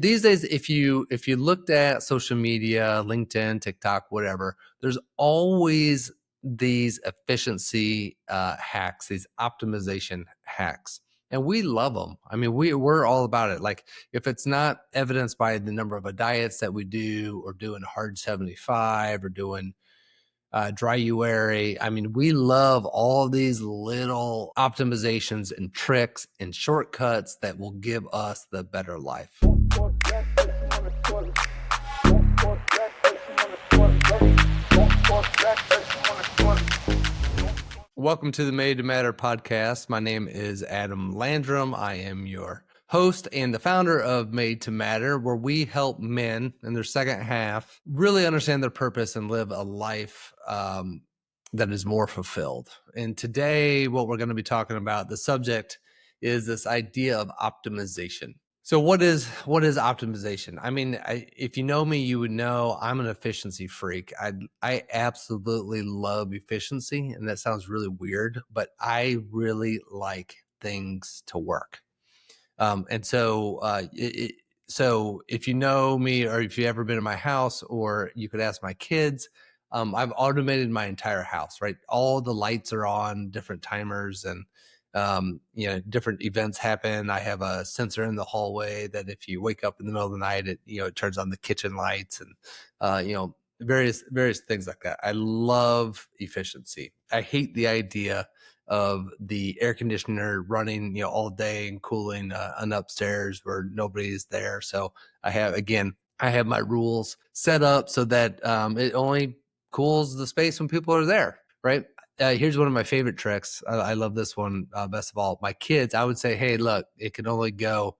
These days, if you looked at social media, LinkedIn, TikTok, whatever, there's always these efficiency hacks, these optimization hacks, and we love them. I mean, we're all about it. Like, if it's not evidenced by the number of diets that we do, or doing hard 75, or doing dryuary. I mean, we love all these little optimizations and tricks and shortcuts that will give us the better life. Welcome to the Made to Matter podcast. My name is Adam Landrum. I am your host and the founder of Made to Matter, where we help men in their second half really understand their purpose and live a life that is more fulfilled. And today, what we're going to be talking about, the subject is this idea of optimization. So what is optimization? I mean, if you know me, you would know I'm an efficiency freak. I absolutely love efficiency, and that sounds really weird, but I really like things to work. So if you know me, or if you've ever been in my house, or you could ask my kids, I've automated my entire house, right? All the lights are on, different timers, and different events happen. I have a sensor in the hallway that if you wake up in the middle of the night, it turns on the kitchen lights, and various things like that. I love efficiency. I hate the idea of the air conditioner running, all day and cooling an upstairs where nobody's there. So I have my rules set up so that it only cools the space when people are there, right? Here's one of my favorite tricks. I love this one best of all. My kids, I would say, hey, look, it can only go,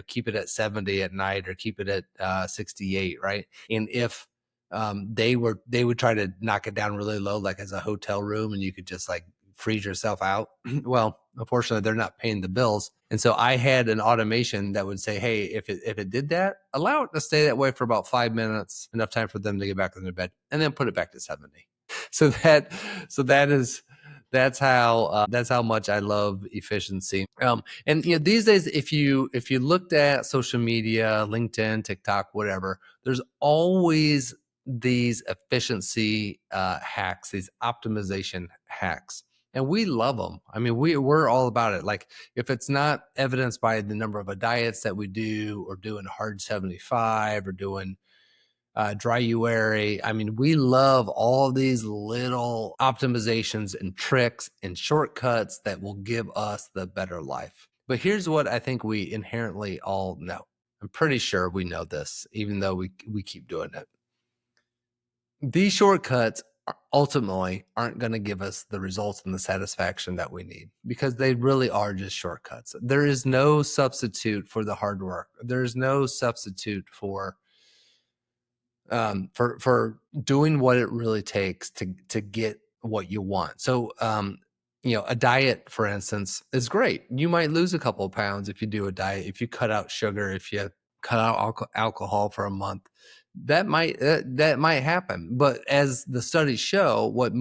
keep it at 70 at night, or keep it at 68, right? And if they would try to knock it down really low, like as a hotel room, and you could just like freeze yourself out. Well, unfortunately, they're not paying the bills. And so I had an automation that would say, hey, if it did that, allow it to stay that way for about 5 minutes, enough time for them to get back in their bed, and then put it back to 70. That's how much I love efficiency. And these days, if you looked at social media, LinkedIn, TikTok, whatever, there's always these efficiency hacks, these optimization hacks, and we love them. I mean, we're all about it. Like, if it's not evidenced by the number of diets that we do, or doing hard 75, or doing dryuary. I mean, we love all these little optimizations and tricks and shortcuts that will give us the better life. But here's what I think we inherently all know. I'm pretty sure we know this, even though we keep doing it. These shortcuts ultimately aren't going to give us the results and the satisfaction that we need, because they really are just shortcuts. There is no substitute for the hard work. There is no substitute for doing what it really takes to get what you want. So, a diet, for instance, is great. You might lose a couple of pounds if you do a diet, if you cut out sugar, if you cut out alcohol for a month. That might happen. But as the studies show, what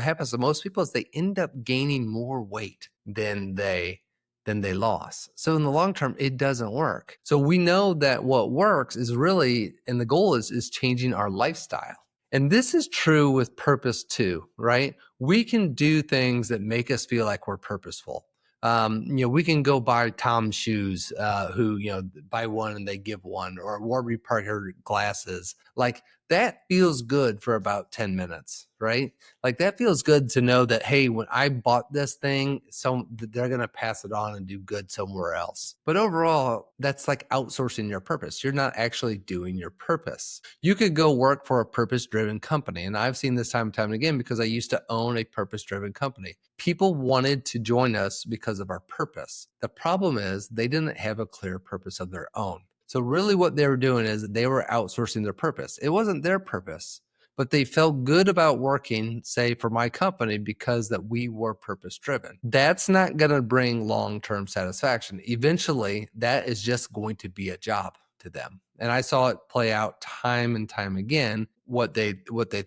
happens to most people is they end up gaining more weight than they lost. So in the long term, it doesn't work. So we know that what works is really, and the goal is changing our lifestyle. And this is true with purpose too, right? We can do things that make us feel like we're purposeful. We can go buy Tom's shoes, buy one and they give one, or Warby Parker glasses. Like, that feels good for about 10 minutes, right? Like, that feels good to know that, hey, when I bought this thing, they're going to pass it on and do good somewhere else. But overall, that's like outsourcing your purpose. You're not actually doing your purpose. You could go work for a purpose-driven company. And I've seen this time and time again, because I used to own a purpose-driven company. People wanted to join us because of our purpose. The problem is they didn't have a clear purpose of their own. So really what they were doing is they were outsourcing their purpose. It wasn't their purpose, but they felt good about working, say, for my company, because that we were purpose driven. That's not going to bring long-term satisfaction. Eventually, that is just going to be a job to them. And I saw it play out time and time again. What they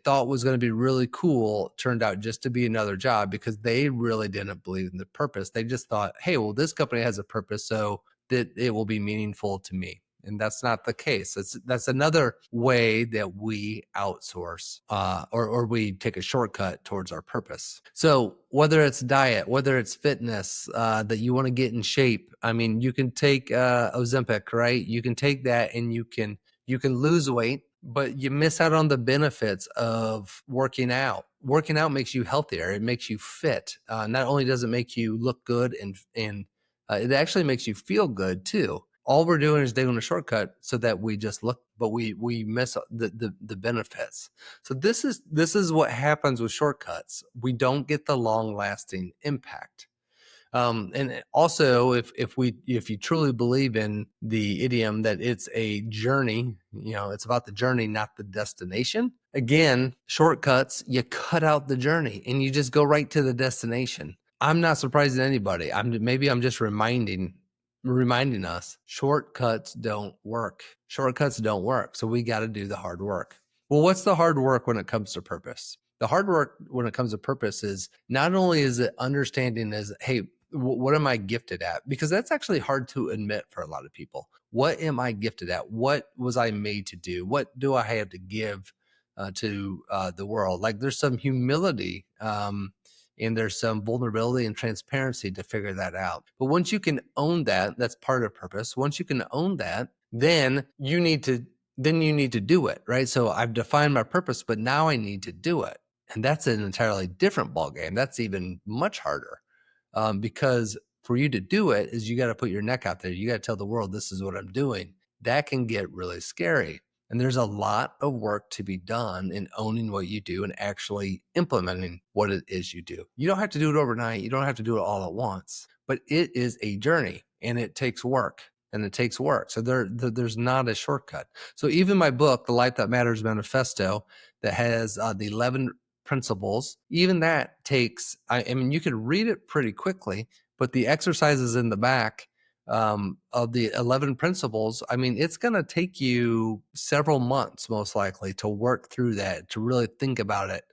thought was going to be really cool turned out just to be another job, because they really didn't believe in the purpose. They just thought, hey, well, this company has a purpose, so that it will be meaningful to me. And that's not the case. That's another way that we outsource or we take a shortcut towards our purpose. So whether it's diet, whether it's fitness, that you want to get in shape, I mean, you can take Ozempic, right? You can take that and you can lose weight, but you miss out on the benefits of working out. Working out makes you healthier. It makes you fit. Not only does it make you look good, and it actually makes you feel good too. All we're doing is doing a shortcut so that we just look, but we miss the benefits. So this is what happens with shortcuts. We don't get the long lasting impact. And also, if you truly believe in the idiom that it's a journey, it's about the journey, not the destination. Again, shortcuts, you cut out the journey and you just go right to the destination. I'm not surprising anybody. Maybe I'm just reminding us shortcuts don't work. Shortcuts don't work. So we got to do the hard work. Well, what's the hard work when it comes to purpose? The hard work when it comes to purpose is not only is it understanding as, hey, what am I gifted at? Because that's actually hard to admit for a lot of people. What am I gifted at? What was I made to do? What do I have to give to the world? Like there's some humility and there's some vulnerability and transparency to figure that out. But once you can own that, that's part of purpose. Once you can own that, then you need to do it, right? So I've defined my purpose, but now I need to do it. And that's an entirely different ballgame. That's even much harder. Because for you to do it is you got to put your neck out there. You got to tell the world, this is what I'm doing. That can get really scary. And there's a lot of work to be done in owning what you do and actually implementing what it is you do. You don't have to do it overnight. You don't have to do it all at once, but it is a journey and it takes work. So there's not a shortcut. So even my book, The Life That Matters Manifesto, that has the 11 principles, even that takes, I mean, you could read it pretty quickly, but the exercises in the back of the 11 principles, I mean, it's going to take you several months, most likely, to work through that, to really think about it,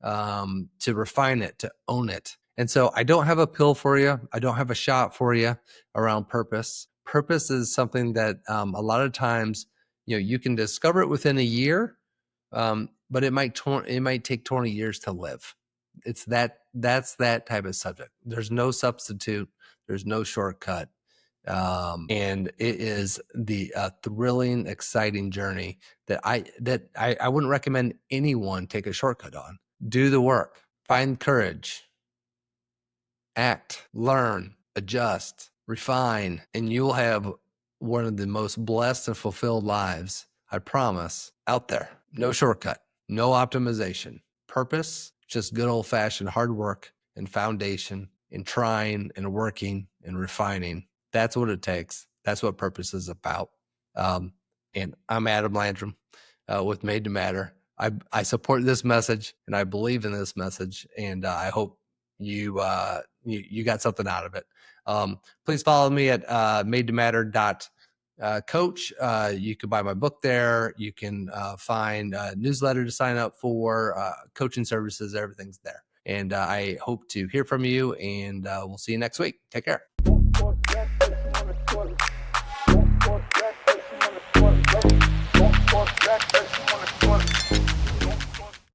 to refine it, to own it. And so I don't have a pill for you. I don't have a shot for you around purpose. Purpose is something that a lot of times, you can discover it within a year, but it might take 20 years to live. That's that type of subject. There's no substitute. There's no shortcut. And it is the thrilling, exciting journey that I wouldn't recommend anyone take a shortcut on. Do the work, find courage, act, learn, adjust, refine, and you'll have one of the most blessed and fulfilled lives, I promise, out there. No shortcut, no optimization. Purpose, just good old fashioned hard work and foundation and trying and working and refining. That's what it takes. That's what purpose is about. And I'm Adam Landrum with Made to Matter. I support this message and I believe in this message, and I hope you got something out of it. Please follow me at made to matter coach. You can buy my book there. You can find a newsletter to sign up for, coaching services. Everything's there. And I hope to hear from you, and we'll see you next week. Take care.